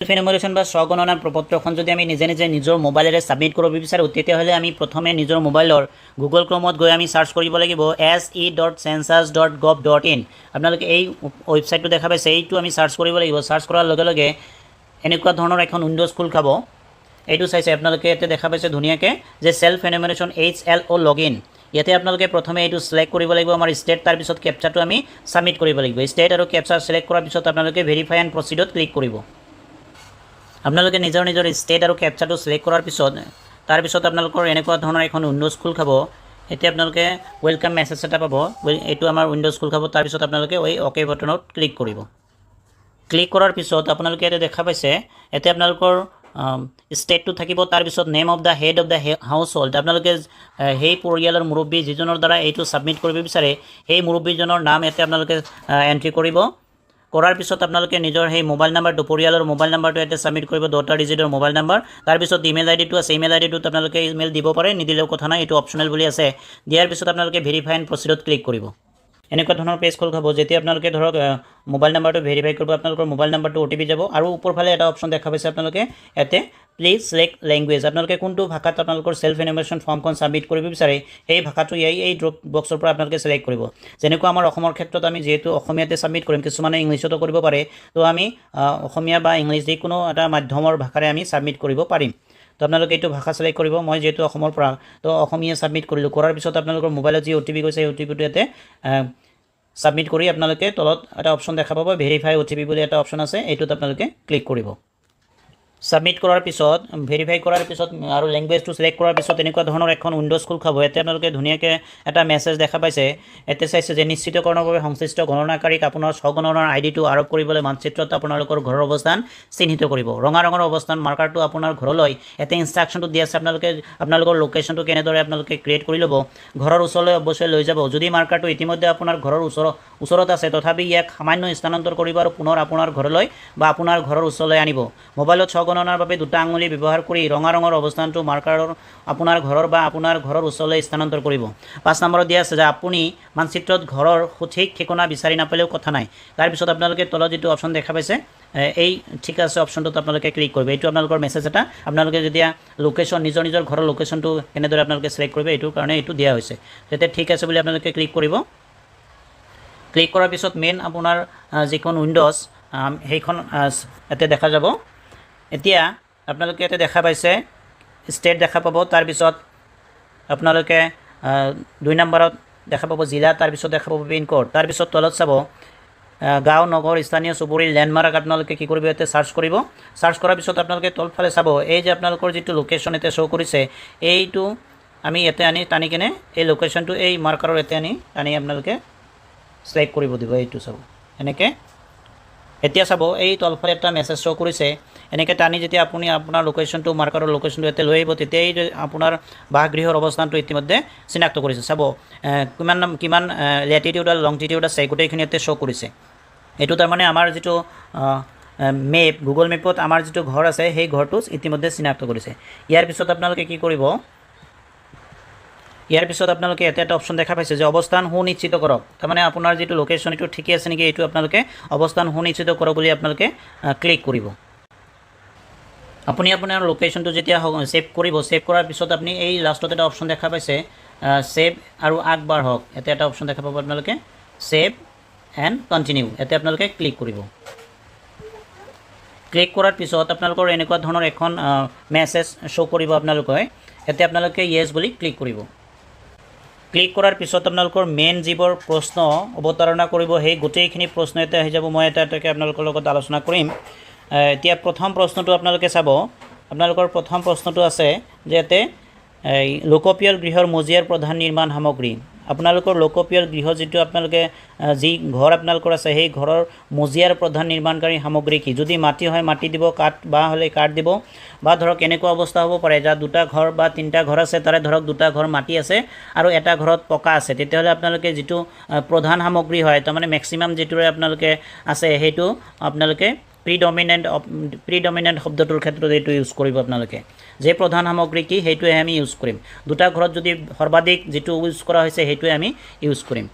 এনুমেৰেশ্যন বা স্বগণনাৰ প্ৰপত্ৰখন যদি আমি নিজে নিজে নিজৰ মোবাইলেৰে ছাবমিট কৰিব বিচাৰোঁ তেতিয়াহ'লে আমি প্ৰথমে নিজৰ মোবাইলৰ গুগল ক্ৰমত গৈ আমি চাৰ্চ কৰিব লাগিব se.census.gov.in আপোনালোকে এই ৱেবছাইটটো দেখা পাইছে এইটো আমি চাৰ্চ কৰিব লাগিব চাৰ্চ কৰাৰ লগে লগে এনেকুৱা ধৰণৰ এখন উইণ্ডোজ খোল খাব এইটো চাইছে আপোনালোকে ইয়াতে দেখা পাইছে ধুনীয়াকৈ যে সেল্ফ এনুমেৰেশ্যন HLO লগইন ইয়াতে আপোনালোকে প্ৰথমে এইটো সিলেক্ট কৰিব লাগিব আমাৰ ষ্টেট তাৰপিছত কেপচাটো আমি ছাবমিট কৰিব লাগিব ষ্টেট আৰু কেপচা সিলেক্ট কৰাৰ পিছত আপোনালোকে ভেৰিফাই এণ্ড প্ৰচিডত ক্লিক কৰিব আপোনালোকে নিজৰ নিজৰ ষ্টেট আৰু কেপচাটো সিলেক্ট কৰাৰ পিছত তাৰপিছত আপোনালোকৰ এনেকুৱা ধৰণৰ এখন উইণ্ডোজ খোল খাব এতিয়া আপোনালোকে ওয়েলকাম মেছেজ এটা পাব এইটো আমাৰ উইণ্ডোজ খোল খাব তাৰপিছত আপোনালোকে এই অ'কে বাটনত ক্লিক কৰিব ক্লিক কৰাৰ পিছত আপোনালোকে ইয়াতে দেখা পাইছে ইয়াতে আপোনালোকৰ ষ্টেটটো থাকিব তাৰপিছত name of the head of the house hold আপোনালোকে সেই পৰিয়ালৰ মুৰব্বী যিজনৰ দ্বাৰা এইটো ছাবমিট কৰিব বিচাৰে সেই মুৰব্বীজনৰ নাম ইয়াতে আপোনালোকে এণ্ট্ৰি কৰিব কৰাৰ পিছত আপোনালোকে নিজৰ সেই মোবাইল নাম্বাৰটো পৰিয়ালৰ মোবাইল নাম্বাৰটো ইয়াতে ছাবমিট কৰিব 10টা ডিজিটৰ মোবাইল নাম্বাৰ তাৰপিছত ইমেইল আইডিটো আছে ইমেইল আইডিটোত আপোনালোকে ইমেইল দিব পাৰে নিদিলেও কথা নাই এইটো অপচনেল বুলি আছে দিয়াৰ পিছত আপোনালোকে ভেৰিফাই এণ্ড প্ৰচিডত ক্লিক কৰিব এনেকুৱা ধৰণৰ পেজ খোল খাব যেতিয়া আপোনালোকে ধৰক মোবাইল নাম্বাৰটো ভেৰিফাই কৰিব আপোনালোকৰ মোবাইল নাম্বাৰটো OTP যাব আৰু ওপৰফালে এটা অপশ্যন দেখা পাইছে আপোনালোকে ইয়াতে প্লিজ সিলেক্ট লেংগুৱেজ আপোনালোকে কোনটো ভাষাত আপোনালোকৰ সেল্ফ এনুমেৰেশ্যন ফৰ্মখন ছাবমিট কৰিব বিচাৰে সেই ভাষাটো এই ড্ৰপ বক্সৰ পৰা আপোনালোকে সিলেক্ট কৰিব যেনেকুৱা আমাৰ অসমৰ ক্ষেত্ৰত আমি যেহেতু অসমীয়াতে ছাবমিট কৰিম কিছুমানে ইংলিছতো কৰিব পাৰে তো আমি অসমীয়া বা ইংলিছ যিকোনো এটা মাধ্যমৰ ভাষাৰে আমি ছাবমিট কৰিব পাৰিম তো আপোনালোকে এইটো ভাষা সিলেক্ট কৰিব মই যেহেতু অসমৰ পৰা তো অসমীয়া ছাবমিট কৰিলোঁ কৰাৰ পিছত আপোনালোকৰ মোবাইলত যি OTP গৈছে সেই OTPটো ইয়াতে ছাবমিট কৰি আপোনালোকে তলত এটা অপশ্যন দেখা পাব ভেৰিফাই OTP বুলি এটা অপশ্যন আছে এইটোত আপোনালোকে ক্লিক কৰিব ছাবমিট কৰাৰ পিছত ভেৰিফাই কৰাৰ পিছত আৰু লেংগুৱেজটো সিলেক্ট কৰাৰ পিছত এনেকুৱা ধৰণৰ এখন উইণ্ডোজ খোল খাব ইয়াতে আপোনালোকে ধুনীয়াকৈ এটা মেছেজ দেখা পাইছে ইয়াতে চাইছে যে নিশ্চিতকৰণৰ বাবে সংশ্লিষ্ট গণনাকাৰীক আপোনাৰ স্বগণনাৰ আইডিটো আৰোপ কৰিবলৈ মানচিত্ৰত আপোনালোকৰ ঘৰৰ অৱস্থান চিহ্নিত কৰিব ৰঙা ৰঙৰ অৱস্থান মাৰ্কাৰটো আপোনাৰ ঘৰলৈ ইয়াতে ইনষ্ট্ৰাকশ্যনটো দিয়া আছে আপোনালোকৰ লোকেশ্যনটো কেনেদৰে আপোনালোকে ক্ৰিয়েট কৰি ল'ব ঘৰৰ ওচৰলৈ অৱশ্যই লৈ যাব যদি মাৰ্কাৰটো ইতিমধ্যে আপোনাৰ ঘৰৰ ওচৰত আছে তথাপি ইয়াক সামান্য স্থানান্তৰ কৰিব আৰু পুনৰ আপোনাৰ ঘৰলৈ বা আপোনাৰ ঘৰৰ ওচৰলৈ আনিব মোবাইলত গণনাৰ বাবে দুটা আঙুলি ব্যৱহাৰ কৰি ৰঙা ৰঙৰ অৱস্থানটো মাৰ্কাৰৰ আপোনাৰ ঘৰৰ বা আপোনাৰ ঘৰৰ ওচৰলৈ স্থানান্তৰ কৰিব 5 নম্বৰত দিয়া আছে যে আপুনি মানচিত্ৰত ঘৰৰ সঠিক ঠিকনা বিচাৰি নাপালেও কথা নাই তাৰপিছত আপোনালোকে তলত যিটো অপশ্যন দেখা পাইছে এই ঠিক আছে অপশ্যনটোত আপোনালোকে ক্লিক কৰিব এইটো আপোনালোকৰ মেছেজ এটা আপোনালোকে যেতিয়া লোকেশ্যন নিজৰ ঘৰৰ লোকেশ্যনটো কেনেদৰে আপোনালোকে সিলেক্ট কৰিব এইটোৰ কাৰণে এইটো দিয়া হৈছে তেতিয়া ঠিক আছে বুলি আপোনালোকে ক্লিক কৰিব ক্লিক কৰাৰ পিছত মেইন আপোনাৰ যিখন উইণ্ডোজ সেইখন ইয়াতে দেখা যাব এতিয়া আপোনালোকে ইয়াতে দেখা পাইছে ষ্টেট দেখা পাব তাৰপিছত আপোনালোকে 2 নম্বৰত দেখা পাব জিলা তাৰপিছত দেখা পাব পিন কোড তাৰপিছত তলত চাব গাঁও নগৰ স্থানীয় চুবুৰী লেণ্ডমাৰ্ক আপোনালোকে কি কৰিব ইয়াতে চাৰ্চ কৰিব চাৰ্চ কৰাৰ পিছত আপোনালোকে তলফালে চাব এই যে আপোনালোকৰ যিটো লোকেশ্যন ইয়াতে শ্ব' কৰিছে এইটো আমি ইয়াতে টানি কিনে এই লোকেশ্যনটো এই মাৰ্কাৰৰ ইয়াতে টানি আপোনালোকে সিলেক্ট কৰিব দিব এইটো চাব এনেকৈ এতিয়া চাব এই তলফালে এটা মেছেজ শ্ব' কৰিছে এনেকৈ টানি যেতিয়া আপুনি আপোনাৰ লোকেশ্যনটো মাৰ্কাৰৰ লোকেশ্যনটো ইয়াতে লৈ আহিব তেতিয়াই আপোনাৰ বাসগৃহৰ অৱস্থানটো ইতিমধ্যে চিনাক্ত কৰিছে চাব কিমান লেটিটিউড আৰু লংটিটিউড আছে গোটেইখিনি ইয়াতে শ্ব' কৰিছে এইটো তাৰমানে আমাৰ যিটো মেপ গুগল মেপত আমাৰ যিটো ঘৰ আছে সেই ঘৰটো ইতিমধ্যে চিনাক্ত কৰিছে ইয়াৰ পিছত আপোনালোকে কি কৰিব ইয়াৰ পিছত আপোনালোকে এটা অপশ্যন দেখা পাইছে যে অৱস্থান সুনিশ্চিত কৰক তাৰমানে আপোনাৰ যিটো লোকেশ্যন এইটো ঠিকে আছে নেকি এইটো আপোনালোকে অৱস্থান সুনিশ্চিত কৰক বুলি আপোনালোকে ক্লিক কৰিব আপুনি আপোনাৰ লোকেশ্যনটো যেতিয়া সেভ কৰিব সেভ কৰাৰ পিছত আপুনি এই লাষ্টত এটা অপশ্যন দেখা পাইছে সেভ আৰু আগবাৰ হওক ইয়াতে এটা অপশ্যন দেখা পাব আপোনালোকে সেভ এণ্ড কণ্টিনিউ ইয়াতে আপোনালোকে ক্লিক কৰিব ক্লিক কৰাৰ পিছত আপোনালোকৰ এনেকুৱা ধৰণৰ এখন মেছেজ শ্ব' কৰিব আপোনালোকে ইয়াতে আপোনালোকে য়েছ বুলি ক্লিক কৰিব ক্লিক কৰাৰ পিছত আপোনালোকৰ মেইন যিবোৰ প্ৰশ্ন অৱতাৰণা কৰিব সেই গোটেইখিনি প্ৰশ্ন ইয়াতে আহি যাব মই এটাকে আপোনালোকৰ লগত আলোচনা কৰিম এতিয়া প্ৰথম প্ৰশ্নটো আপোনালোকে চাব আপোনালোকৰ প্ৰথম প্ৰশ্নটো আছে যে ইয়াতে লোকপিয়ল গৃহৰ মজিয়াৰ প্ৰধান নিৰ্মাণ সামগ্ৰী আপোনালোকৰ লোকপিয়ল গৃহ যিটো আপোনালোকে যি ঘৰ আপোনালোকৰ আছে সেই ঘৰৰ মজিয়াৰ প্ৰধান নিৰ্মাণকাৰী সামগ্ৰী কি যদি মাটি হয় মাটি দিব কাঠ বা হ'লে কাঠ দিব বা ধৰক এনেকুৱা অৱস্থা হ'ব পাৰে যা দুটা ঘৰ বা তিনিটা ঘৰ আছে তাৰে ধৰক দুটা ঘৰ মাটি আছে আৰু এটা ঘৰত পকা আছে তেতিয়াহ'লে আপোনালোকে যিটো প্ৰধান সামগ্ৰী হয় তাৰমানে মেক্সিমাম যিটোৰে আপোনালোকে আছে সেইটো আপোনালোকে প্ৰিডমিনেণ্ট শব্দটোৰ ক্ষেত্ৰত এইটো ইউজ কৰিব আপোনালোকে যে প্ৰধান সামগ্ৰী কি সেইটোৱে আমি ইউজ কৰিম দুটা ঘৰত যদি সৰ্বাধিক যিটো ইউজ কৰা হৈছে সেইটোৱে আমি ইউজ কৰিম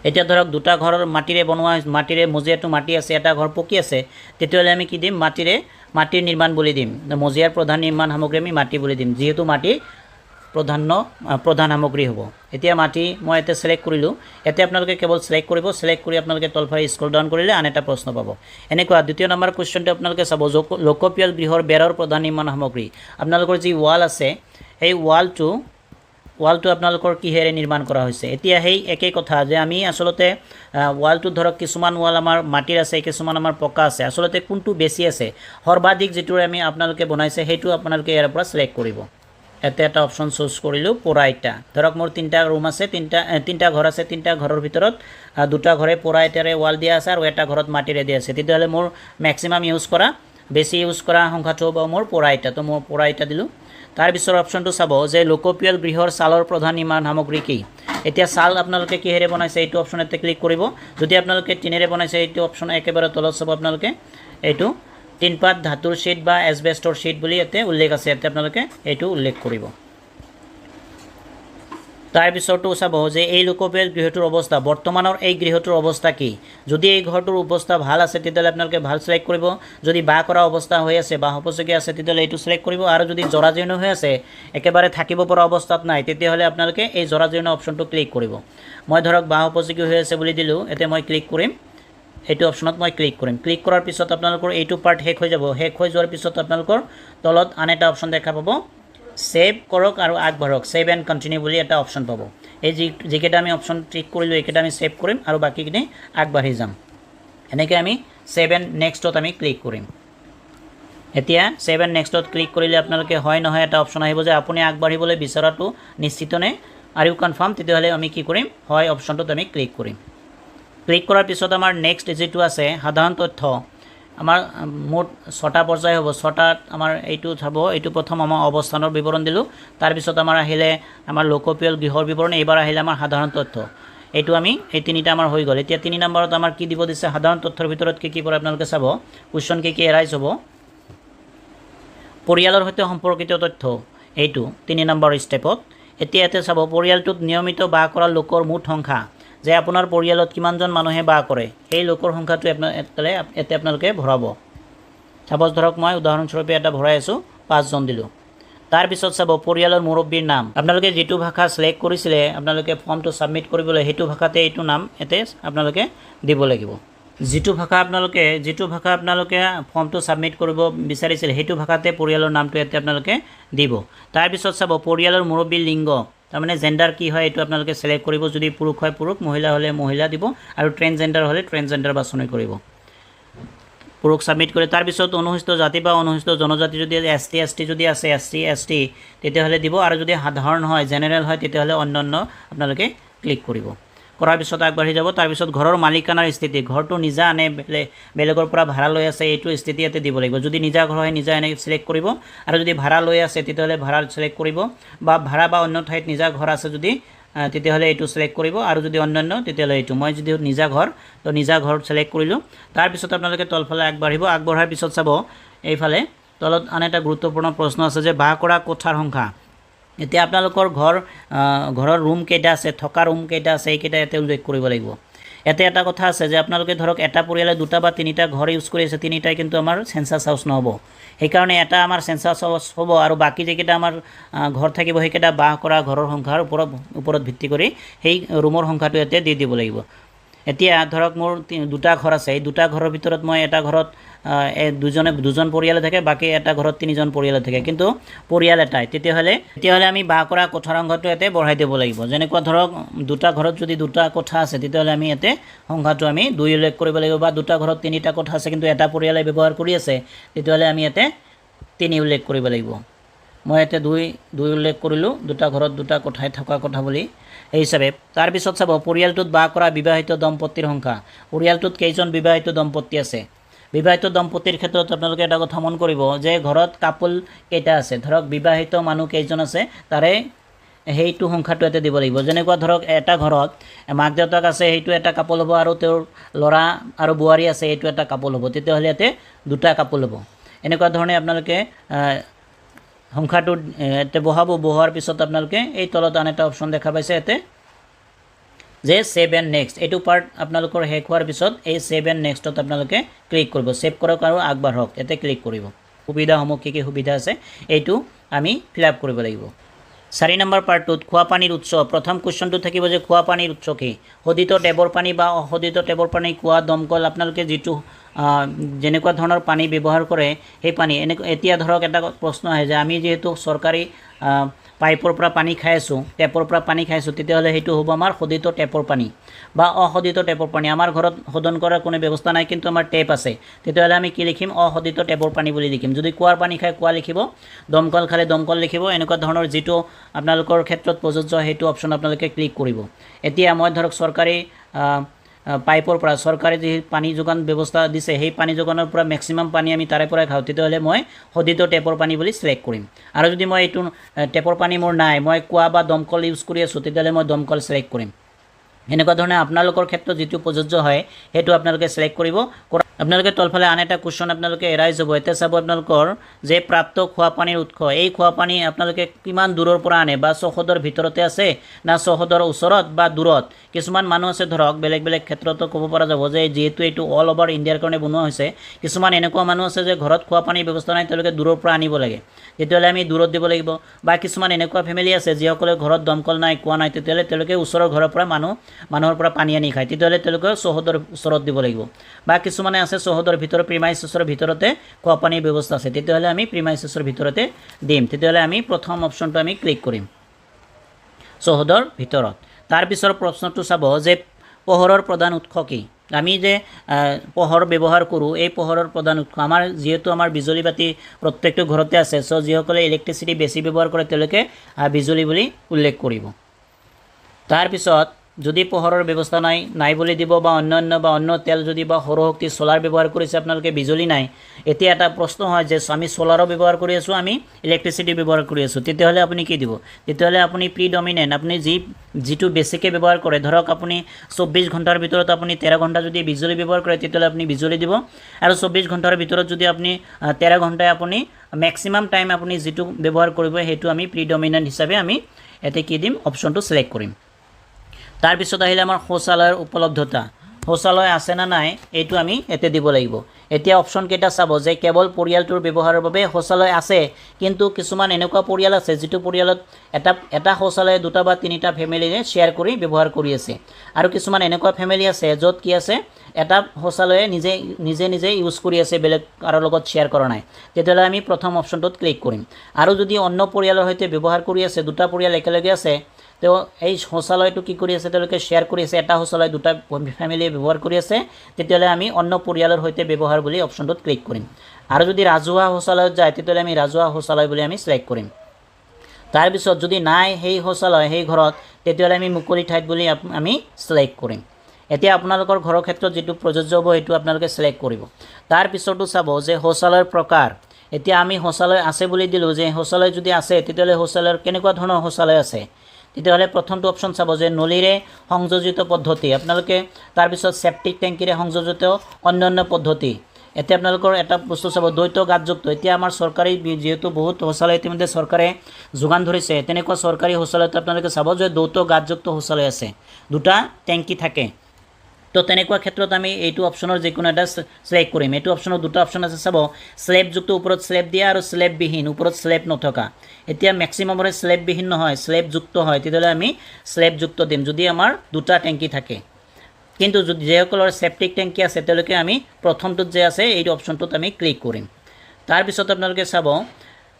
এতিয়া ধৰক দুটা ঘৰৰ মাটিৰে বনোৱা মাটিৰে মজিয়াটো মাটি আছে এটা ঘৰ পকি আছে তেতিয়াহ'লে আমি কি দিম মাটিৰ নিৰ্মাণ বুলি দিম মজিয়াৰ প্ৰধান নিৰ্মাণ সামগ্ৰী আমি মাটি বুলি দিম যিহেতু মাটি প্ৰধান সামগ্ৰী হ'ব এতিয়া মাটি মই এটা সিলেক্ট কৰিলোঁ এতে আপোনালোকে কেৱল সিলেক্ট কৰি আপোনালোকে তলফালে স্ক্ৰল ডাউন কৰিলে আন এটা প্ৰশ্ন পাব এনেকুৱা দ্বিতীয় নম্বৰ কোৱেশ্চনটো আপোনালোকে চাব লোকপিয়ল গৃহৰ বেৰৰ প্ৰধান নিৰ্মাণ সামগ্ৰী আপোনালোকৰ যি ৱাল আছে এই ৱালটো আপোনালোকৰ কিহেৰে নিৰ্মাণ কৰা হৈছে এতিয়া সেই একেই কথা যে আমি আসলতে ৱালটো ধৰক কিছুমান ৱাল আমাৰ মাটিৰ আছে কিছুমান আমাৰ পকা আছে আসলতে কোনটো বেছি আছে সৰ্বাধিক যেটোৰে আমি আপোনালোকে বনাইছে সেইটো আপোনালোকে ইয়াৰ পৰা সিলেক্ট কৰিব এতে এটা অপশন চুজ কৰিলোঁ পৰা ইটা ধৰক মোৰ তিনটা ৰুম আছে তিনটা ঘৰ আছে তিনটা ঘৰৰ ভিতৰত দুটা ঘৰে পৰা ইটাৰে ৱাল দিয়া আছে আৰু এটা ঘৰত মাটিৰে দিয়া আছে তেতিয়াহ'লে মোৰ ম্যাক্সিমাম বেছি ইউজ কৰা সংখ্যাটো হ'ব মোৰ পৰা ইটা তো মোৰ পৰা ইটা দিলোঁ তাৰ পিছৰ অপশনটো চাব যে লোকপিয়ল গৃহৰ ছালৰ প্ৰধান নিৰ্মাণ সামগ্ৰী কি এতিয়া ছাল আপোনালোকে কিহেৰে বনাইছে এইটো অপশনতে ক্লিক কৰিব যদি আপোনালোকে টিনেৰে বনাইছে এইটো অপশন একেবাৰে তলত চাব আপোনালোকে এইটো টিনপাত ধাতুৰ শীট বা এছবেষ্টৰ শীট বুলি ইয়াতে উল্লেখ আছে ইয়াতে আপোনালোকে এইটো উল্লেখ কৰিব তাৰ পিছৰটো চাব যে এই লোকপিয়ল গৃহটোৰ অৱস্থা বৰ্তমানৰ এই গৃহটোৰ অৱস্থা কি যদি এই ঘৰটোৰ অৱস্থা ভাল আছে তেতিয়াহ'লে আপোনালোকে ভাল সিলেক্ট কৰিব যদি বাহ কৰা অৱস্থা হৈ আছে বা উপযোগী আছে তেতিয়াহ'লে এইটো সিলেক্ট কৰিব আৰু যদি জৰাজীৰ্ণ হৈ আছে একেবাৰে থাকিব পৰা অৱস্থাত নাই তেতিয়াহ'লে আপোনালোকে এই জৰাজীৰ্ণ অপশনটো ক্লিক কৰিব মই ধৰক বাহ উপযোগী হৈ আছে বুলি দিলোঁ এতে মই ক্লিক কৰিম এইটো অপশনত মই ক্লিক কৰিম ক্লিক কৰাৰ পিছত আপোনালোকৰ এইটো পাৰ্ট শেষ হৈ যাব শেষ হৈ যোৱাৰ পিছত আপোনালোকৰ তলত আন এটা অপশন দেখা পাব সেভ কৰক আৰু আগবাঢ়ক সেভ এণ্ড কন্টিনিউ বুলি এটা অপশন পাব এই যিকেইটা আমি অপশন ক্লিক কৰিলোঁ এইকেইটা আমি সেভ কৰিম আৰু বাকীখিনি আগবাঢ়ি যাম এনেকৈ আমি সেভ এণ্ড নেক্সটত আমি ক্লিক কৰিম এতিয়া সেভ এণ্ড নেক্সটত ক্লিক কৰিলে আপোনালোকে হয় নহয় এটা অপশন আহিব যে আপুনি আগবাঢ়িবলৈ বিচৰাটো নিশ্চিত নে আৰু কনফাৰ্ম তেতিয়াহ'লে আমি কি কৰিম হয় অপশনটোত আমি ক্লিক কৰিম ক্লিক কৰাৰ পিছত আমাৰ নেক্সট যেটো আছে সাধাৰণ তথ্য আমাৰ মোট 6টা পৰ্যায় হ'ব 6টাত আমাৰ এইটো চাব এইটো প্ৰথম আমাৰ অৱস্থানৰ বিৱৰণ দিলোঁ তাৰ পিছত আমাৰ আহিলে আমাৰ লোকপিয়ল গৃহৰ বিৱৰণ এইবাৰ আহিলে আমাৰ সাধাৰণ তথ্য এইটো আমি এই তিনিটা আমাৰ হৈ গ'ল এতিয়া 3 নম্বৰত আমাৰ কি দিব দিছে সাধাৰণ তথ্যৰ ভিতৰত কি পৰে আপোনালোকে চাব কোৱেশ্চন কি এৰাইজ হ'ব পৰিয়ালৰ সৈতে সম্পৰ্কিত তথ্য এইটো 3 নম্বৰ ষ্টেপত এতিয়া এতে চাব পৰিয়ালটোত নিয়মিত বাস কৰা লোকৰ মুঠ সংখ্যা যে আপোনাৰ পৰিয়ালত কিমানজন মানুহে বাস কৰে এই লোকৰ সংখ্যাটো এতে আপোনালোকে ভৰাব সাপোজ ধৰক মই উদাহৰণস্বৰূপে এটা ভৰাই আছোঁ 5 জন দিলোঁ তাৰ পিছত চাব পৰিয়ালৰ মুৰব্বীৰ নাম আপোনালোকে যেটো ভাষা সিলেক্ট কৰিছিলে আপোনালোকে ফৰ্মটো সাবমিট কৰিবলৈ হেতু ভাষাতে এইটো নাম এতে আপোনালোকে দিব লাগিব যেটো ভাষা আপোনালোকে ফৰ্মটো সাবমিট কৰিব বিচাৰিছিল হেতু ভাষাতে পৰিয়ালৰ নামটো এতে আপোনালোকে দিব তাৰ পিছত চাব পৰিয়ালৰ মুৰব্বীৰ লিংগ তাৰমানে জেন্ডাৰ কি হয় এইটো আপোনালোকে সিলেক্ট কৰিব যদি পুৰুষ হয় পুৰুষ মহিলা হলে মহিলা দিব আৰু ট্ৰেন্সজেন্ডাৰ হলে ট্ৰেন্সজেন্ডাৰ বাছনি কৰিব পুৰুষ সাবমিট কৰে তাৰ পিছত অনুসূচিত জাতি বা অনুসূচিত জনজাতি যদি এসটি যদি আছে এসটি তেতিয়াহ'লে দিব আৰু যদি সাধাৰণ হয় জেনেৰেল হয় তেতিয়াহ'লে অন্যান্য আপোনালোকে ক্লিক কৰিব কৰাৰ পিছত আগবাঢ়ি যাব তাৰ পিছত ঘৰৰ মালিকানাৰ স্থিতি ঘৰটো নিজা আনে বেলেগৰ পৰা ভাড়া লৈ আছে এইটো স্থিতি ইয়াতে দিব লাগিব যদি নিজা ঘৰ হয় নিজা এনে সিলেক্ট কৰিব আৰু যদি ভাড়া লৈ আছে তেতিয়াহ'লে ভাড়া সিলেক্ট কৰিব বা ভাড়া বা অন্য ঠাইত নিজা ঘৰ আছে যদি তেতিয়াহ'লে এইটো সিলেক্ট কৰিব আৰু যদি অন্যান্য তেতিয়াহ'লে এইটো মই যদি নিজা ঘৰ তো নিজা ঘৰ সিলেক্ট কৰিলোঁ তাৰ পিছত আপোনালোকে তলফালে আগবঢ়াৰ পিছত চাব এইফালে তলত আন এটা গুৰুত্বপূৰ্ণ প্ৰশ্ন আছে যে বাস কৰা কোঠাৰ সংখ্যা এতিয়া আপোনালোকৰ ঘৰৰ ৰুম কেইটা আছে থকা ৰুম কেইটা আছে এইকেইটা ইয়াতে উল্লেখ কৰিব লাগিব ইয়াতে এটা কথা আছে যে আপোনালোকে ধৰক এটা পৰিয়ালে দুটা বা তিনিটা ঘৰ ইউজ কৰি আছে তিনিটাই কিন্তু আমাৰ সেন্সাস হাউস নহ'ব সেইকাৰণে এটা আমাৰ সেন্সাস হাউস হ'ব আৰু বাকি যেকেইটা আমাৰ ঘৰ থাকিব সেইকেইটা বাস কৰা ঘৰৰ সংখ্যাৰ ওপৰত ভিত্তি কৰি সেই ৰুমৰ সংখ্যাটো ইয়াতে দি দিব লাগিব এতিয়া ধৰক মোৰ দুটা ঘৰ আছে এই দুটা ঘৰৰ ভিতৰত মই এটা ঘৰত দুজন পৰিয়ালে থাকে বাকি এটা ঘৰত তিনিজন পৰিয়ালে থাকে কিন্তু পৰিয়াল এটাই তেতিয়াহ'লে আমি বাস কৰা কোঠাৰ সংখ্যাটো ইয়াতে বঢ়াই দিব লাগিব যেনেকুৱা ধৰক দুটা ঘৰত যদি দুটা কোঠা আছে তেতিয়াহ'লে আমি ইয়াতে সংখ্যাটো আমি 2 উল্লেখ কৰিব লাগিব বা দুটা ঘৰত তিনিটা কোঠা আছে কিন্তু এটা পৰিয়ালে ব্যৱহাৰ কৰি আছে তেতিয়াহ'লে আমি ইয়াতে 3 উল্লেখ কৰিব লাগিব মই ইয়াতে 2 উল্লেখ কৰিলোঁ দুটা ঘৰত দুটা কোঠাই থকা কথা বুলি এই হিচাপে তাৰ পিছত চাব পৰিয়ালটোত বাস কৰা বিবাহিত দম্পতিৰ সংখ্যা পৰিয়ালটোত কেইজন বিবাহিত দম্পতি আছে বিবাহিত দম্পতিৰ ক্ষেত্ৰত আপোনালোকে এটা কথা মন কৰিব যে ঘৰত কাপল কেইটা আছে ধৰক বিবাহিত মানুহ কেইজন আছে তাৰে সেইটো সংখ্যাটো ইয়াতে দিব লাগিব যেনেকুৱা ধৰক এটা ঘৰত মাক দেউতাক আছে সেইটো এটা কাপল হ'ব আৰু তেওঁৰ ল'ৰা আৰু বোৱাৰী আছে এইটো এটা কাপল হ'ব তেতিয়াহ'লে ইয়াতে দুটা কাপল হ'ব এনেকুৱা ধৰণে আপোনালোকে সংখ্যাটো বঢ়োৱাৰ পিছত আপোনালোকে এই তলত আন এটা অপশন দেখা পাইছে ইয়াতে যে সেভ এণ্ড নেক্সট এইটো পাৰ্ট আপোনালোকৰ শেষ হোৱাৰ পিছত এই সেভ এণ্ড নেক্সটত আপোনালোকে ক্লিক কৰিব সেভ কৰক আৰু আগবাঢ়ক ইয়াতে ক্লিক কৰিব সুবিধাসমূহ কি সুবিধা আছে এইটো আমি ফিল আপ কৰিব লাগিব 4 নম্বৰ পাৰ্টটোত খোৱা পানীৰ উৎস প্ৰথম কোৱেশ্চনটো থাকিব যে খোৱা পানীৰ উৎস কি শোধিত টেপৰ পানী বা অশোধিত টেপৰ পানী কুঁৱা দমকল আপোনালোকে যিটো যেনেকুৱা ধৰণৰ পানী ব্যৱহাৰ কৰে সেই পানী এতিয়া ধৰক এটা প্ৰশ্ন আহে যে আমি যেহেতু চৰকাৰী পাইপৰ পৰা পানী খাই আছোঁ টেপৰ পৰা পানী খাইছোঁ তেতিয়াহ'লে সেইটো হ'ব আমাৰ শোধিত টেপৰ পানী বা অশোধিত টেপৰ পানী আমাৰ ঘৰত শোধন কৰাৰ কোনো ব্যৱস্থা নাই কিন্তু আমাৰ টেপ আছে তেতিয়াহ'লে আমি কি লিখিম অশোধিত টেপৰ পানী বুলি লিখিম যদি কুঁৱাৰ পানী খাই কুঁৱা লিখিব দমকল খালে দমকল লিখিব এনেকুৱা ধৰণৰ যিটো আপোনালোকৰ ক্ষেত্ৰত প্ৰযোজ্য সেইটো অপশ্যন আপোনালোকে ক্লিক কৰিব এতিয়া মই ধৰক চৰকাৰী পাইপৰ পৰা চৰকাৰে যি পানী যোগান ব্যৱস্থা দিছে সেই পানী যোগানৰ পৰা মেক্সিমাম পানী আমি তাৰে পৰাই খাওঁ তেতিয়াহ'লে মই শোধিত টেপৰ পানী বুলি সিলেক্ট কৰিম আৰু যদি মই এইটো টেপৰ পানী মোৰ নাই মই কুঁৱা বা দমকল ইউজ কৰি আছোঁ তেতিয়াহ'লে মই দমকল সিলেক্ট কৰিম এনেকুৱা ধৰণে আপোনালোকৰ ক্ষেত্ৰত যিটো প্ৰযোজ্য হয় সেইটো আপোনালোকে সিলেক্ট কৰিব আপোনালোকে তলফালে আন এটা কুৱেশ্যন আপোনালোকে এৰাই যাব এতিয়া চাব আপোনালোকৰ যে প্ৰাপ্ত খোৱা পানীৰ উৎস এই খোৱা পানী আপোনালোকে কিমান দূৰৰ পৰা আনে বা চৌহদৰ ভিতৰতে আছে না চৌহদৰ ওচৰত বা দূৰত কিছুমান মানুহ আছে ধৰক বেলেগ বেলেগ ক্ষেত্ৰতো ক'ব পৰা যাব যে যিহেতু এইটো অল ওভাৰ ইণ্ডিয়াৰ কাৰণে বনোৱা হৈছে কিছুমান এনেকুৱা মানুহ আছে যে ঘৰত খোৱা পানীৰ ব্যৱস্থা নাই তেওঁলোকে দূৰৰ পৰা আনিব লাগে তেতিয়াহ'লে আমি দূৰত দিব লাগিব বা কিছুমান এনেকুৱা ফেমিলি আছে যিসকলে ঘৰত দমকল নাই কুঁৱা নাই তেতিয়াহ'লে তেওঁলোকে ওচৰৰ ঘৰৰ পৰা মানুহৰ পৰা পানী আনি খায় তেতিয়াহ'লে তেওঁলোকে চৌহদৰ ওচৰত দিব লাগিব বা কিছুমানে আছে চৌহদৰ ভিতৰত প্ৰিমাইচেছৰ ভিতৰতে খোৱা পানীৰ ব্যৱস্থা আছে তেতিয়াহ'লে আমি প্ৰিমাইচেছৰ ভিতৰতে দিম তেতিয়াহ'লে আমি প্ৰথম অপশ্যনটো আমি ক্লিক কৰিম চৌহদৰ ভিতৰত তাৰপিছৰ প্ৰশ্নটো চাব যে পোহৰৰ প্ৰধান উৎস কি আমি যে পোহৰ ব্যৱহাৰ কৰোঁ এই পোহৰৰ প্ৰধান উৎস আমাৰ যিহেতু আমাৰ বিজুলী বাতি প্ৰত্যেকটো ঘৰতে আছে চ' যিসকলে ইলেক্ট্ৰিচিটি বেছি ব্যৱহাৰ কৰে তেওঁলোকে বিজুলী বুলি উল্লেখ কৰিব তাৰপিছত যদি পোহৰৰ ব্যৱস্থা নাই বুলি দিব বা অন্য তেল যদি বা সৌৰশক্তি সোলাৰ ব্যৱহাৰ কৰিছে আপোনালোকে বিজুলী নাই এতিয়া এটা প্ৰশ্ন হয় যে আমি সোলাৰো ব্যৱহাৰ কৰি আছোঁ আমি ইলেক্ট্ৰিচিটি ব্যৱহাৰ কৰি আছোঁ তেতিয়াহ'লে আপুনি কি দিব তেতিয়াহ'লে আপুনি প্ৰিডমিনেণ্ট আপুনি যিটো বেছিকৈ ব্যৱহাৰ কৰে ধৰক আপুনি 24 ঘণ্টাৰ ভিতৰত আপুনি 13 ঘণ্টা যদি বিজুলী ব্যৱহাৰ কৰে তেতিয়াহ'লে আপুনি বিজুলী দিব আৰু 24 ঘণ্টাৰ ভিতৰত যদি আপুনি 13 ঘণ্টাই আপুনি মেক্সিমাম টাইম আপুনি যিটো ব্যৱহাৰ কৰিব সেইটো আমি প্ৰিডমিনেণ্ট হিচাপে আমি এতে কি দিম অপশ্যনটো সিলেক্ট কৰিম তাৰপিছত আহিলে আমাৰ শৌচালয়ৰ উপলব্ধতা শৌচালয় আছে না নাই এইটো আমি এতে দিব লাগিব এতিয়া অপশ্যন কেইটা চাব যে কেৱল পৰিয়ালটোৰ ব্যৱহাৰৰ বাবে শৌচালয় আছে কিন্তু কিছুমান এনেকুৱা পৰিয়াল আছে যিটো পৰিয়ালত এটা শৌচালয় দুটা বা তিনিটা ফেমিলিয়ে শ্বেয়াৰ কৰি ব্যৱহাৰ কৰি আছে আৰু কিছুমান এনেকুৱা ফেমিলি আছে য'ত কি আছে এটা শৌচালয়ে নিজে ইউজ কৰি আছে বেলেগ কাৰো লগত শ্বেয়াৰ কৰা নাই তেতিয়াহ'লে আমি প্ৰথম অপশ্যনটোত ক্লিক কৰিম আৰু যদি অন্য পৰিয়ালৰ সৈতে ব্যৱহাৰ কৰি আছে দুটা পৰিয়াল একেলগে আছে তো এই শৌচালয়টো কি কৰি আছে তেওঁলোকে শ্বেয়াৰ কৰি আছে এটা শৌচালয় দুটা ফেমিলিয়ে ব্যৱহাৰ কৰি আছে তেতিয়াহ'লে আমি অন্য পৰিয়ালৰ সৈতে ব্যৱহাৰ বুলি অপশ্যনটোত ক্লিক কৰিম আৰু যদি ৰাজহুৱা শৌচালয়ত যায় তেতিয়াহ'লে আমি ৰাজহুৱা শৌচালয় বুলি আমি সিলেক্ট কৰিম তাৰপিছত যদি নাই সেই শৌচালয় সেই ঘৰত তেতিয়াহ'লে আমি মুকলি ঠাইত বুলি আমি সিলেক্ট কৰিম এতিয়া আপোনালোকৰ ঘৰৰ ক্ষেত্ৰত যিটো প্ৰযোজ্য হ'ব সেইটো আপোনালোকে সিলেক্ট কৰিব তাৰপিছতো চাব যে শৌচালয়ৰ প্ৰকাৰ এতিয়া আমি শৌচালয় আছে বুলি দিলোঁ যে শৌচালয় যদি আছে তেতিয়াহ'লে শৌচালয়ৰ কেনেকুৱা ধৰণৰ শৌচালয় আছে তেতিয়াহ'লে প্ৰথমটো অপশ্যন চাব যে নলীৰে সংযোজিত পদ্ধতি আপোনালোকে তাৰপিছত সেপ্টিক টেংকিৰে সংযোজিত অন্যান্য পদ্ধতি এতিয়া আপোনালোকৰ এটা বস্তু চাব দ্বৈত গাঁতযুক্ত এতিয়া আমাৰ চৰকাৰী যেহেতু বহুত শৌচালয় ইতিমধ্যে চৰকাৰে যোগান ধৰিছে তেনেকুৱা চৰকাৰী শৌচালয়ত আপোনালোকে চাব যে দ্বৈত গাঁতযুক্ত শৌচালয় আছে দুটা টেংকি থাকে তো তেনেকুৱা ক্ষেত্ৰত আমি এইটো অপশ্যনৰ যিকোনো এটা সিলেক্ট কৰিম এইটো অপশ্যনৰ দুটা অপশ্যন আছে চাব স্লেবযুক্ত ওপৰত স্লেব দিয়া আৰু স্লেববিহীন ওপৰত স্লেব নথকা এতিয়া মেক্সিমামৰে স্লেববিহীন নহয় স্লেবযুক্ত হয় তেতিয়াহ'লে আমি স্লেবযুক্ত দিম যদি আমাৰ দুটা টেংকি থাকে কিন্তু যিসকলৰ সেপ্টিক টেংকি আছে তেওঁলোকে আমি প্ৰথমটোত যে আছে এইটো অপশ্যনটোত আমি ক্লিক কৰিম তাৰপিছত আপোনালোকে চাব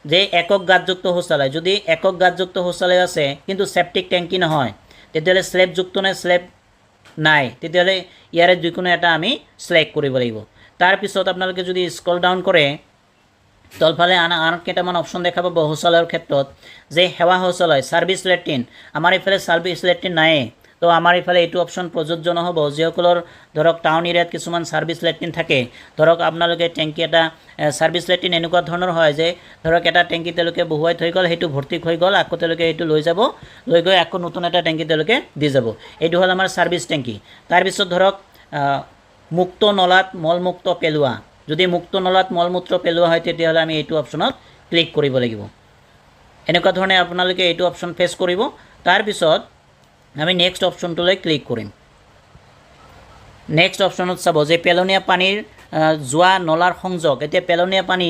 যে একক গাঁতযুক্ত শৌচালয় যদি একক গাঁতযুক্ত শৌচালয় আছে কিন্তু সেপ্টিক টেংকি নহয় তেতিয়াহ'লে স্লেবযুক্ত নে স্লেব নাই তেতিয়াহ'লে ইয়াৰে যিকোনো এটা আমি সিলেক্ট কৰিব লাগিব তাৰপিছত আপোনালোকে যদি স্ক্ৰল ডাউন কৰে তলফালে আন কেইটামান অপশ্যন দেখা পাব শৌচালয়ৰ ক্ষেত্ৰত যে সেৱা শৌচালয় ছাৰ্ভিচ লেট্ৰিন আমাৰ ইফালে ছাৰ্ভিচ লেট্ৰিন নাই তো আমাৰ ইফালে এইটো অপশ্যন প্ৰযোজ্য নহ'ব যিসকলৰ ধৰক টাউন এৰিয়াত কিছুমান ছাৰ্ভিচ লেট্ৰিন থাকে ধৰক আপোনালোকে টেংকি এটা ছাৰ্ভিচ লেট্ৰিন এনেকুৱা ধৰণৰ হয় যে ধৰক এটা টেংকি তেওঁলোকে বহুৱাই থৈ গ'ল সেইটো ভৰ্তি হৈ গ'ল আকৌ তেওঁলোকে এইটো লৈ গৈ আকৌ নতুন এটা টেংকি তেওঁলোকে দি যাব এইটো হ'ল আমাৰ ছাৰ্ভিচ টেংকি তাৰপিছত ধৰক মুক্ত নলাত মলমুক্ত পেলোৱা যদি মুক্ত নলাত মলমূত্ৰ পেলোৱা হয় তেতিয়াহ'লে আমি এইটো অপশ্যনত ক্লিক কৰিব লাগিব এনেকুৱা ধৰণে আপোনালোকে এইটো অপশ্যন ফেচ কৰিব তাৰপিছত আমি নেক্সট অপশ্যনটোলৈ ক্লিক কৰিম। নেক্সট অপশ্যনত চাব যে পেলনীয়া পানীৰ যোৱা নলাৰ সংযোগ। এতিয়া পেলনীয়া পানী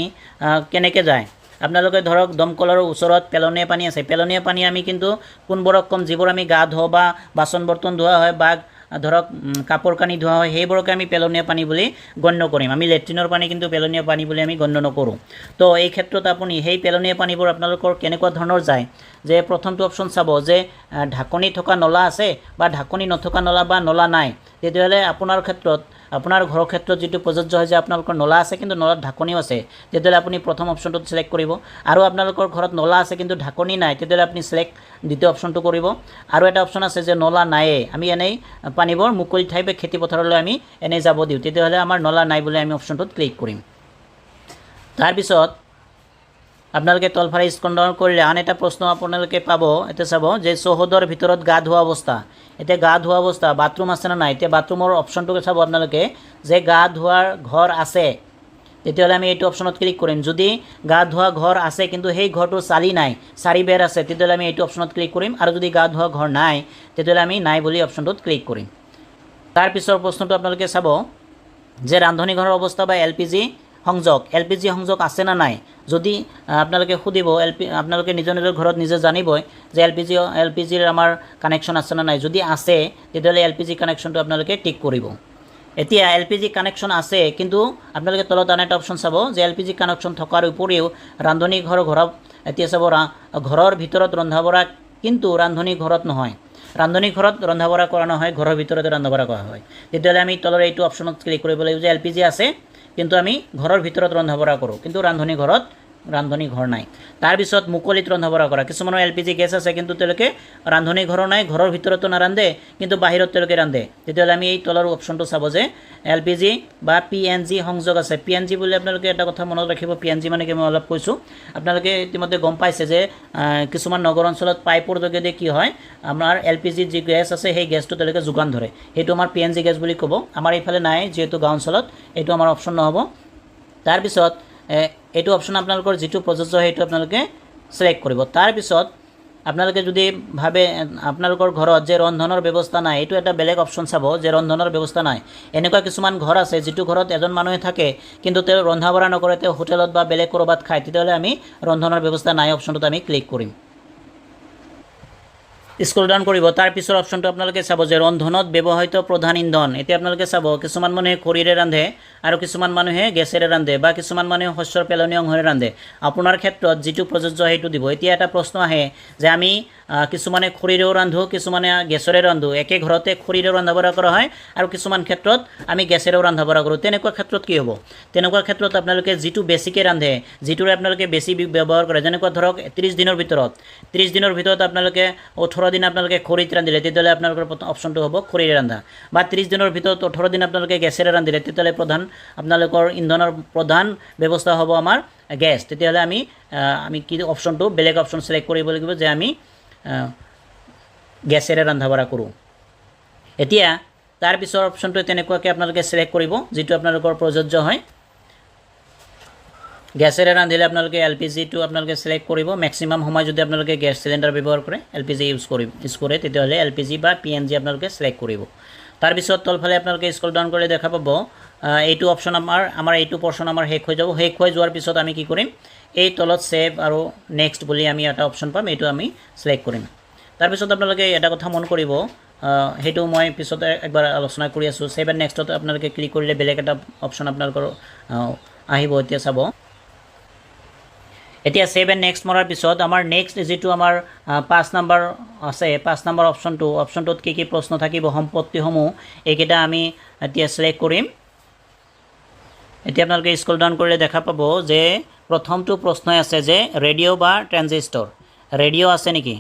কেনেকৈ যায়, আপোনালোকে ধৰক দমকলৰ ওচৰত পেলনীয়া পানী আছে। পেলনীয়া পানী আমি কিন্তু কোনবোৰক ক'ম, যিবোৰ আমি গা ধোৱা বা বাচন বৰ্তন ধোৱা হয় বা ধৰক কাপোৰ কানি ধোৱা হয়, সেইবোৰকে আমি পেলনীয়া পানী বুলি গণ্য কৰিম। আমি লেট্ৰিনৰ পানী কিন্তু পেলনীয়া পানী বুলি আমি গণ্য নকৰোঁ। তো এই ক্ষেত্ৰত আপুনি সেই পেলনীয়া পানীবোৰ আপোনালোকৰ কেনেকুৱা ধৰণৰ যায়, যে প্ৰথমটো অপশ্যন চাব যে ঢাকনি থকা নলা আছে বা ঢাকনি নথকা নলা বা নলা নাই, তেতিয়াহ'লে আপোনাৰ ক্ষেত্ৰত, আপোনাৰ ঘৰৰ ক্ষেত্ৰত যিটো প্ৰযোজ্য হয় যে আপোনালোকৰ নলা আছে কিন্তু নলাত ঢাকনিও আছে, তেতিয়াহ'লে আপুনি প্ৰথম অপশ্যনটোত ছিলেক্ট কৰিব। আৰু আপোনালোকৰ ঘৰত নলা আছে কিন্তু ঢাকনি নাই, তেতিয়াহ'লে আপুনি ছিলেক্ট দ্বিতীয় অপশ্যনটো কৰিব। আৰু এটা অপশ্যন আছে যে নলা নায়েই, আমি এনেই পানীবোৰ মুকলি ঠাই বা খেতি পথাৰলৈ আমি এনেই যাব দিওঁ, তেতিয়াহ'লে আমাৰ নলা নাই বুলি আমি অপশ্যনটোত ক্লিক কৰিম। তাৰপিছত আপোনালোকে তলফালে স্ক্ৰল ডাউন কৰিলে আন এটা প্ৰশ্ন আপোনালোকে পাব। এতিয়া চাব যে চৌহদৰ ভিতৰত গা ধোৱা অৱস্থা। এতিয়া গা ধোৱা অৱস্থা, বাথৰুম আছে নে নাই। এতিয়া বাথৰুমৰ অপশ্যনটোকে চাব আপোনালোকে যে গা ধোৱাৰ ঘৰ আছে, তেতিয়াহ'লে আমি এইটো অপশ্যনত ক্লিক কৰিম। যদি গা ধোৱা ঘৰ আছে কিন্তু সেই ঘৰটোৰ চালি নাই, চাৰি বেৰ আছে, তেতিয়াহ'লে আমি এইটো অপশ্যনত ক্লিক কৰিম। আৰু যদি গা ধোৱা ঘৰ নাই, তেতিয়াহ'লে আমি নাই বুলি অপশ্যনটোত ক্লিক কৰিম। তাৰপিছৰ প্ৰশ্নটো আপোনালোকে চাব যে ৰান্ধনী ঘৰৰ অৱস্থা বা LPG সংযোগ। LPG সংযোগ আছে না নাই। যদি আপোনালোকে সুধিব, আপোনালোকে নিজৰ নিজৰ ঘৰত নিজে জানিবই যে LPGৰ আমাৰ কানেকশ্যন আছে না নাই। যদি আছে, তেতিয়াহ'লে LPG কানেকশ্যনটো আপোনালোকে টিক কৰিব। এতিয়া LPG কানেকশ্যন আছে, কিন্তু আপোনালোকে তলত আন এটা অপশ্যন চাব যে LPG কানেকশ্যন থকাৰ উপৰিও ৰান্ধনী ঘৰত, এতিয়া চাব ঘৰৰ ভিতৰত ৰন্ধা বঢ়া, কিন্তু ৰান্ধনী ঘৰত নহয়। ৰান্ধনী ঘৰত ৰন্ধা বঢ়া কৰা নহয়, ঘৰৰ ভিতৰতে ৰন্ধা বঢ়া কৰা হয়। তেতিয়াহ'লে আমি তলৰ এইটো অপশ্যনত ক্লিক কৰিব লাগিব যে LPG আছে, কিন্তু আমি ঘৰৰ ভিতৰত ৰন্ধা বঢ়া কৰোঁ, কিন্তু ৰান্ধনী ঘৰ নাই। তাৰপিছত মুকলিত ৰন্ধা বঢ়া কৰা। কিছুমানৰ LPG গেছ আছে কিন্তু তেওঁলোকে ৰান্ধনী ঘৰো নাই, ঘৰৰ ভিতৰতো নাৰান্ধে, কিন্তু বাহিৰত তেওঁলোকে ৰান্ধে। তেতিয়াহ'লে আমি এই তলৰ অপশ্যনটো চাব যে LPG বা PNG সংযোগ আছে। PNG বুলি আপোনালোকে এটা কথা মনত ৰাখিব, PNG মানে কি মই অলপ কৈছোঁ। আপোনালোকে ইতিমধ্যে গম পাইছে যে কিছুমান নগৰ অঞ্চলত পাইপৰ যোগেদি কি হয়, আমাৰ LPG যি গেছ আছে সেই গেছটো তেওঁলোকে যোগান ধৰে, সেইটো আমাৰ PNG গেছ বুলি ক'ব। আমাৰ এইফালে নাই, যিহেতু গাঁও অঞ্চলত এইটো আমাৰ অপশ্যন নহ'ব। তাৰপিছত এইটো অপশ্যন আপোনালোকৰ যিটো প্ৰযোজ্য সেইটো আপোনালোকে ছিলেক্ট কৰিব। তাৰপিছত আপোনালোকে যদি ভাবে আপোনালোকৰ ঘৰত যে ৰন্ধনৰ ব্যৱস্থা নাই, এইটো এটা বেলেগ অপশ্যন চাব যে ৰন্ধনৰ ব্যৱস্থা নাই। এনেকুৱা কিছুমান ঘৰ আছে যিটো ঘৰত এজন মানুহে থাকে কিন্তু তেওঁ ৰন্ধা বঢ়া নকৰে, তেওঁ হোটেলত বা বেলেগ ক'ৰবাত খায়, তেতিয়াহ'লে আমি ৰন্ধনৰ ব্যৱস্থা নাই অপশ্যনটোত আমি ক্লিক কৰিম। স্ক্ৰল ডাউন কৰিব। তাৰপিছৰ অপশ্যনটো আপোনালোকে চাব যে ৰন্ধনত ব্যৱহৃত প্ৰধান ইন্ধন। এতিয়া আপোনালোকে চাব কিছুমান মানুহে খৰিৰে ৰান্ধে আৰু কিছুমান মানুহে গেছেৰে ৰান্ধে বা কিছুমান মানুহে শস্যৰ পেলনীয়া অংশৰে ৰান্ধে। আপোনাৰ ক্ষেত্ৰত যিটো প্ৰযোজ্য সেইটো দিব। এতিয়া এটা প্ৰশ্ন আহে যে আমি কিছুমানে খৰিৰেও ৰান্ধোঁ, কিছুমানে গেছেৰে ৰান্ধোঁ। একে ঘৰতে খৰিৰেও ৰন্ধা বঢ়া কৰা হয় আৰু কিছুমান ক্ষেত্ৰত আমি গেছেৰেও ৰন্ধা বঢ়া কৰোঁ। তেনেকুৱা ক্ষেত্ৰত কি হ'ব? তেনেকুৱা ক্ষেত্ৰত আপোনালোকে যিটো বেছিকৈ ৰান্ধে, যিটোৰে আপোনালোকে বেছি ব্যৱহাৰ কৰে, যেনেকুৱা ধৰক 30 দিনৰ ভিতৰত আপোনালোকে 18 দিন আপোনালোকে খৰিত ৰান্ধিলে, তেতিয়াহ'লে আপোনালোকৰ অপশ্যনটো হ'ব খৰিৰে ৰান্ধা। বা 30 দিনৰ ভিতৰত 18 দিন আপোনালোকে গেছেৰে ৰান্ধিলে, তেতিয়াহ'লে আপোনালোকৰ ইন্ধনৰ প্ৰধান ব্যৱস্থা হ'ব আমাৰ গেছ। তেতিয়াহ'লে আমি কি অপশ্যনটো বেলেগ অপশ্যন ছিলেক্ট কৰিব লাগিব যে আমি গেছেৰে ৰন্ধা বঢ়া কৰোঁ। এতিয়া তাৰপিছৰ অপশ্যনটো তেনেকুৱাকৈ আপোনালোকে ছিলেক্ট কৰিব যিটো আপোনালোকৰ প্ৰযোজ্য হয়। গেছেৰে ৰান্ধিলে আপোনালোকে LPGটো আপোনালোকে ছিলেক্ট কৰিব। মেক্সিমাম সময় যদি আপোনালোকে গেছ চিলিণ্ডাৰ ব্যৱহাৰ কৰে, LPG ইউজ কৰে, তেতিয়াহ'লে LPG বা PNG আপোনালোকে ছিলেক্ট কৰিব। তাৰপিছত তলফালে আপোনালোকে স্ক্ৰল ডাউন কৰি দেখা পাব এইটো অপশ্যন আমাৰ এইটো পৰ্শ্যন আমাৰ শেষ হৈ যাব। শেষ হৈ যোৱাৰ পিছত আমি কি কৰিম, এই তলত ছেভ আৰু নেক্সট বুলি আমি এটা অপশ্যন পাম, এইটো আমি ছিলেক্ট কৰিম। তাৰপিছত আপোনালোকে এটা কথা মন কৰিব, সেইটো মই পিছতে একবাৰ আলোচনা কৰি আছোঁ। ছেভ এণ্ড নেক্সটত আপোনালোকে ক্লিক কৰিলে বেলেগ এটা অপশ্যন আপোনালোকৰ আহিব। এতিয়া চাব, এতিয়া ছেভ এণ্ড নেক্সট মৰাৰ পিছত আমাৰ নেক্সট যিটো আমাৰ 5 নম্বৰ আছে, 5 নম্বৰ অপশ্যনটোত কি কি প্ৰশ্ন থাকিব, সম্পত্তিসমূহ, এইকেইটা আমি এতিয়া ছিলেক্ট কৰিম। এতিয়া আপোনালোকে স্ক্ৰল ডাউন কৰিলে দেখা পাব যে প্ৰথমটো প্ৰশ্নই আছে যে ৰেডিঅ' বা ট্ৰেনজিষ্টৰ। ৰেডিঅ' আছে নেকি?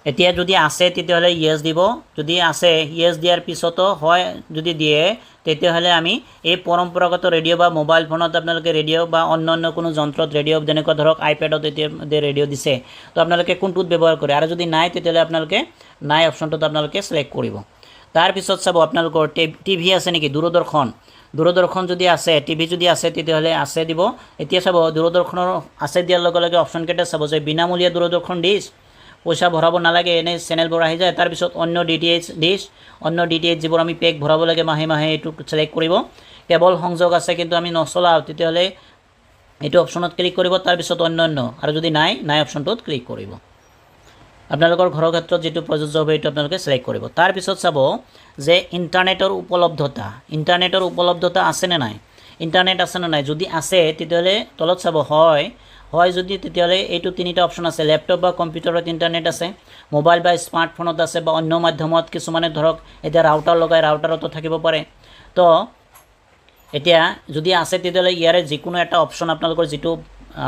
এতিয়া যদি আছে তেতিয়াহ'লে ইয়েছ দিব। যদি আছে, ইয়েছ দিয়াৰ পিছতো হয় যদি দিয়ে, তেতিয়াহ'লে আমি এই পৰম্পৰাগত ৰেডিঅ' বা মোবাইল ফোনত আপোনালোকে ৰেডিঅ' বা অন্য কোনো যন্ত্ৰত ৰেডিঅ', যেনেকুৱা ধৰক আইপেডত এতিয়া ৰেডিঅ' দিছে, তো আপোনালোকে কোনটোত ব্যৱহাৰ কৰে। আৰু যদি নাই তেতিয়াহ'লে আপোনালোকে নাই অপশ্যনটোত আপোনালোকে ছিলেক্ট কৰিব। তাৰপিছত চাব আপোনালোকৰ টিভি আছে নেকি, দূৰদৰ্শন যদি আছে, টিভি যদি আছে তেতিয়াহ'লে আছে দিব। এতিয়া চাব দূৰদৰ্শনৰ আছে দিয়াৰ লগে লগে অপশ্যনকেইটা চাব যে বিনামূলীয়া দূৰদৰ্শন ডিছ, পইচা ভৰাব নালাগে, এনেই চেনেলবোৰ আহি যায়। তাৰপিছত অন্য DTH ডিছ, অন্য DTH যিবোৰ আমি পেক ভৰাব লাগে মাহে মাহে এইটো ছিলেক্ট কৰিব। কেবল সংযোগ আছে কিন্তু আমি নচলাওঁ, তেতিয়াহ'লে এইটো অপশ্যনত ক্লিক কৰিব। তাৰপিছত অন্যান্য, আৰু যদি নাই অপশ্যনটোত ক্লিক কৰিব। আপোনালোকৰ ঘৰৰ ক্ষেত্ৰত যিটো প্ৰযোজ্য হ'ব এইটো আপোনালোকে ছিলেক্ট কৰিব। তাৰপিছত চাব যে ইণ্টাৰনেটৰ উপলব্ধতা আছেনে নাই, ইণ্টাৰনেট আছেনে নাই। যদি আছে তেতিয়াহ'লে তলত চাব হয় যদি তেতিয়াহ'লে এইটো তিনিটা অপশ্যন আছে। লেপটপ বা কম্পিউটাৰত ইণ্টাৰনেট আছে, মোবাইল বা স্মাৰ্টফোনত আছে, বা অন্য মাধ্যমত কিছুমানে ধৰক এতিয়া ৰাউটাৰ লগাই ৰাউটাৰতো থাকিব পাৰে। তো এতিয়া যদি আছে তেতিয়াহ'লে ইয়াৰে যিকোনো এটা অপশ্যন আপোনালোকৰ যিটো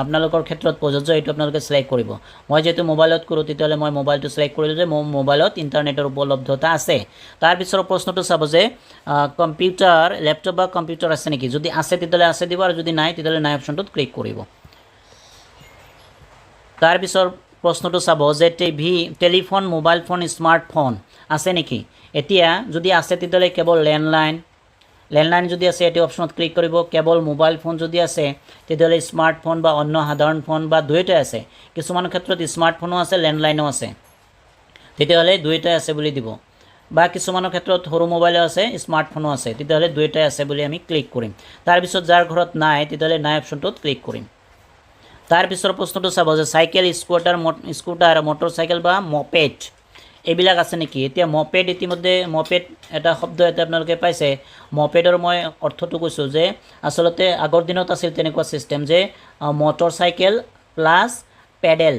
আপোনালোকৰ ক্ষেত্ৰত প্ৰযোজ্য এইটো আপোনালোকে ছিলেক্ট কৰিব। মই যিহেতু মোবাইলত কৰোঁ তেতিয়াহ'লে মই মোবাইলটো ছিলেক্ট কৰিলোঁ যে মোৰ মোবাইলত ইণ্টাৰনেটৰ উপলব্ধতা আছে। তাৰপিছৰ প্ৰশ্নটো চাব যে কম্পিউটাৰ, লেপটপ বা কম্পিউটাৰ আছে নেকি। যদি আছে তেতিয়াহ'লে আছে দিব, আৰু যদি নাই তেতিয়াহ'লে নাই অপশ্যনটোত ক্লিক কৰিব। তাৰপিছৰ প্ৰশ্নটো চাব যে টেলিফোন, মোবাইল ফোন, স্মাৰ্টফোন আছে নেকি। এতিয়া যদি আছে তেতিয়াহ'লে কেৱল লেণ্ডলাইন যদি আছে এইটো অপশ্যনত ক্লিক কৰিব। কেৱল মোবাইল ফোন যদি আছে তেতিয়াহ'লে স্মাৰ্টফোন বা অন্য সাধাৰণ ফোন বা দুয়োটাই আছে। কিছুমান ক্ষেত্ৰত স্মাৰ্টফোনো আছে, লেণ্ডলাইনো আছে, তেতিয়াহ'লে দুয়োটাই আছে বুলি দিব। বা কিছুমানৰ ক্ষেত্ৰত সৰু মোবাইলো আছে, স্মাৰ্টফোনো আছে, তেতিয়াহ'লে দুয়োটাই আছে বুলি আমি ক্লিক কৰিম। তাৰপিছত যাৰ ঘৰত নাই তেতিয়াহ'লে নাই অপশ্যনটোত ক্লিক কৰিম। তাৰপিছৰ প্ৰশ্নটো চাব যে চাইকেল, স্কুটাৰ, মটৰচাইকেল বা মপেড এইবিলাক আছে নেকি। এতিয়া মপেড, ইতিমধ্যে মপেড এটা শব্দ এটা আপোনালোকে পাইছে। মপেডৰ মই অৰ্থটো কৈছোঁ যে আচলতে আগৰ দিনত আছিল তেনেকুৱা ছিষ্টেম যে মটৰচাইকেল প্লাছ পেডেল,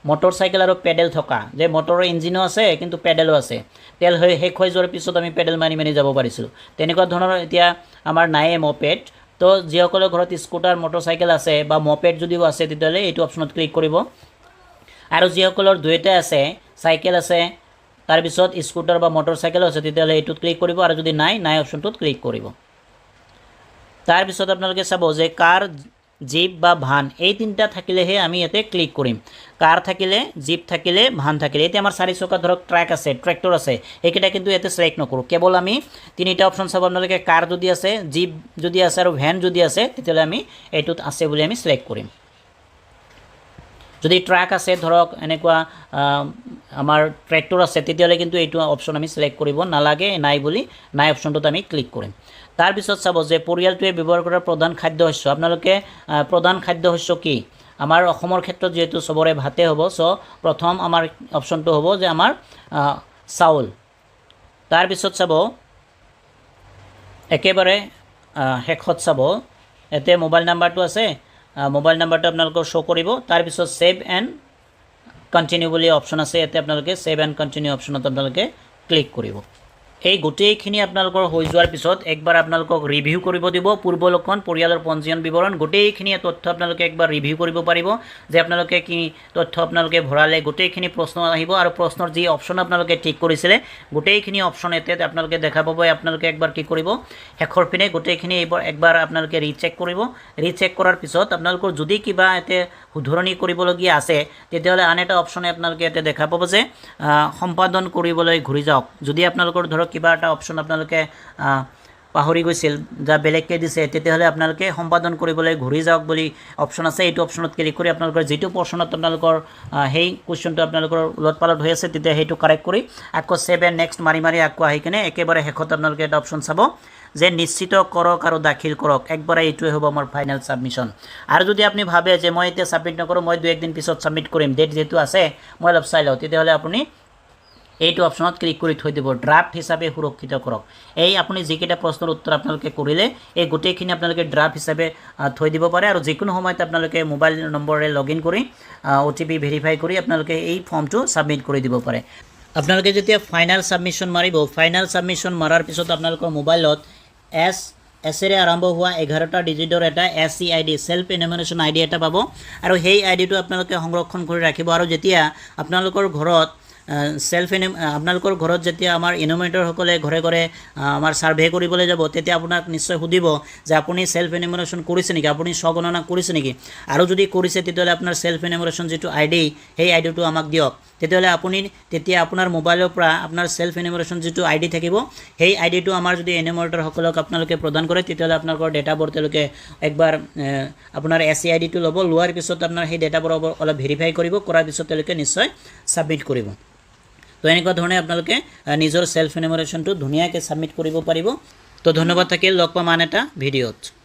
মটৰচাইকেল আৰু পেডেল থকা, যে মটৰৰ ইঞ্জিনো আছে কিন্তু পেডেলো আছে। তেল শেষ হৈ যোৱাৰ পিছত আমি পেডেল মাৰি যাব পাৰিছিলোঁ। তেনেকুৱা ধৰণৰ এতিয়া আমাৰ নাইয়ে মপেড। তো যিসকলৰ ঘৰত স্কুটাৰ, মটৰচাইকেল আছে বা মপেড যদিও আছে তেতিয়াহ'লে এইটো অপশ্যনত ক্লিক কৰিব। আৰু যিসকলৰ দুয়োটাই আছে, চাইকেল আছে, তাৰপিছত স্কুটাৰ বা মটৰচাইকেলো আছে, তেতিয়াহ'লে এইটোত ক্লিক কৰিব। আৰু যদি নাই অপশ্যনটোত ক্লিক কৰিব। তাৰপিছত আপোনালোকে চাব যে কাৰ, জীপ বা ভান এই তিনিটা থাকিলেহে আমি ইয়াতে ক্লিক কৰিম। কাৰ থাকিলে, জীপ থাকিলে, ভান থাকিলে। এতিয়া আমাৰ 4 চকা ধৰক ট্ৰাক আছে, ট্ৰেক্টৰ আছে, এইকেইটা কিন্তু ইয়াতে ছিলেক্ট নকৰোঁ। কেৱল আমি তিনিটা অপশ্যন চাব আপোনালোকে। কাৰ যদি আছে, জীপ যদি আছে আৰু ভেন যদি আছে তেতিয়াহ'লে আমি এইটোত আছে বুলি আমি ছিলেক্ট কৰিম। যদি ট্ৰাক আছে ধৰক এনেকুৱা আমাৰ ট্ৰেক্টৰ আছে তেতিয়াহ'লে কিন্তু এইটো অপশ্যন আমি ছিলেক্ট কৰিব নালাগে, নাই বুলি নাই অপশ্যনটোত আমি ক্লিক কৰিম। তাৰপিছত চাব যে পৰিয়ালটোৱে ব্যৱহাৰ কৰা প্ৰধান খাদ্যশস্য। আপোনালোকে প্ৰধান খাদ্যশস্য কি। আমাৰ অসমৰ ক্ষেত্ৰত যিহেতু চবৰে ভাতে হ'ব, প্ৰথম আমাৰ অপশ্যনটো হ'ব যে আমাৰ চাউল। তাৰপিছত চাব একেবাৰে শেষত চাব ইয়াতে মোবাইল নাম্বাৰটো আছে, মোবাইল নাম্বাৰটো আপোনালোকৰ শ্ব' কৰিব। তাৰপিছত ছেভ এণ্ড কণ্টিনিউ বুলি অপশ্যন আছে, ইয়াতে আপোনালোকে ছেভ এণ্ড কণ্টিনিউ অপশ্যনত আপোনালোকে ক্লিক কৰিব। এই গোটেইখিনি আপোনালোকৰ হৈ যোৱাৰ পিছত একবাৰ আপোনালোকক ৰিভিউ কৰিব দিব। পূৰ্বলক্ষণ, পৰিয়ালৰ পঞ্জীয়ন বিৱৰণ গোটেইখিনি তথ্য আপোনালোকে একবাৰ ৰিভিউ কৰিব পাৰিব যে আপোনালোকে কি তথ্য আপোনালোকে ভৰালে। গোটেইখিনি প্ৰশ্ন আহিব আৰু প্ৰশ্নৰ যি অপশ্যন আপোনালোকে ঠিক কৰিছিলে গোটেইখিনি অপশ্যন ইয়াতে আপোনালোকে দেখা পাব। আপোনালোকে একবাৰ কি কৰিব, শেষৰ পিনে গোটেইখিনি একবাৰ আপোনালোকে ৰিচেক কৰিব। ৰিচেক কৰাৰ পিছত আপোনালোকৰ যদি কিবা ইয়াতে শুধৰণি কৰিবলগীয়া আছে তেতিয়াহ'লে আন এটা অপশ্যনে আপোনালোকে ইয়াতে দেখা পাব যে সম্পাদন কৰিবলৈ ঘূৰি যাওক। যদি আপোনালোকৰ ধৰক কিবা এটা অপশ্যন আপোনালোকে পাহৰি গৈছিল যা বেলেগকৈ দিছে তেতিয়াহ'লে আপোনালোকে সম্পাদন কৰিবলৈ ঘূৰি যাওক বুলি অপশ্যন আছে। এইটো অপশ্যনত ক্লিক কৰি আপোনালোকৰ যিটো পৰ্চনত আপোনালোকৰ সেই কুৱেশ্যনটো আপোনালোকৰ উলট পালট হৈ আছে তেতিয়া সেইটো কাৰেক্ট কৰি আকৌ ছেভ এণ্ড নেক্সট মাৰি আকৌ আহি কিনে একেবাৰে শেষত আপোনালোকে এটা অপশ্যন চাব যে নিশ্চিত কৰক আৰু দাখিল কৰক। একবাৰে এইটোৱে হ'ব আমাৰ ফাইনেল ছাবমিশ্যন। আৰু যদি আপুনি ভাবে যে মই এতিয়া ছাবমিট নকৰোঁ, মই 2-1 দিন পিছত ছাবমিট কৰিম, ডেট যিহেতু আছে মই অলপ চাই লওঁ, তেতিয়াহ'লে আপুনি এইটো অপশ্যনত ক্লিক কৰি থৈ দিব, ড্ৰাফ্ট হিচাপে সুৰক্ষিত কৰক। এই আপুনি যিকেইটা প্ৰশ্নৰ উত্তৰ আপোনালোকে কৰিলে এই গোটেইখিনি আপোনালোকে ড্ৰাফ্ট হিচাপে থৈ দিব পাৰে। আৰু যিকোনো সময়ত আপোনালোকে মোবাইল নম্বৰেৰে লগ ইন কৰি OTP ভেৰিফাই কৰি আপোনালোকে এই ফৰ্মটো ছাবমিট কৰি দিব পাৰে। আপোনালোকে যেতিয়া ফাইনেল ছাবমিশ্যন মাৰিব, ফাইনেল ছাবমিশ্যন মৰাৰ পিছত আপোনালোকৰ মোবাইলত এছেৰে আৰম্ভ হোৱা 11টা ডিজিটৰ এটা SEID, ছেল্ফ এনুমাৰেশ্যন ID এটা পাব। আৰু সেই আইডিটো আপোনালোকে সংৰক্ষণ কৰি ৰাখিব। আৰু যেতিয়া আপোনালোকৰ ঘৰত সেলফ আপোনালোকৰ ঘৰত যেতিয়া আমাৰ ইনোভেটৰসকলে ঘৰে ঘৰে আমাৰ ছাৰ্ভে কৰিবলৈ যাব তেতিয়া আপোনাক নিশ্চয় সুধিব যে আপুনি সেলফ এনিমেশ্যন কৰিছে নেকি, আপুনি স্বগণনা কৰিছে নেকি, আৰু যদি কৰিছে তেতিয়াহ'লে আপোনাৰ সেলফ এনিমেশ্যন যিটো আইডি সেই আইডিটো আমাক দিয়ক। তেতিয়াহ'লে আপুনি তেতিয়া আপোনাৰ মোবাইলৰ পৰা আপোনাৰ সেলফ এনিমেশ্যন যিটো আইডি থাকিব সেই আইডিটো আমাৰ যদি এনিমেটৰসকলক আপোনালোকে প্ৰদান কৰে তেতিয়াহ'লে আপোনালোকৰ ডেটাবোৰ তেওঁলোকে একবাৰ আপোনাৰ SC আইডিটো ল'ব, লোৱাৰ পিছত আপোনাৰ সেই ডেটাবোৰ অলপ ভেৰিফাই কৰিব, কৰাৰ পিছত তেওঁলোকে নিশ্চয় ছাবমিট কৰিব। তো এনেকুৱা ধৰণে আপোনালোকে নিজৰ সেলফ এনিমেশ্যনটো ধুনীয়াকৈ ছাবমিট কৰিব পাৰিব। তো ধন্যবাদ থাকিল, লগ পাম আন এটা ভিডিঅ'ত।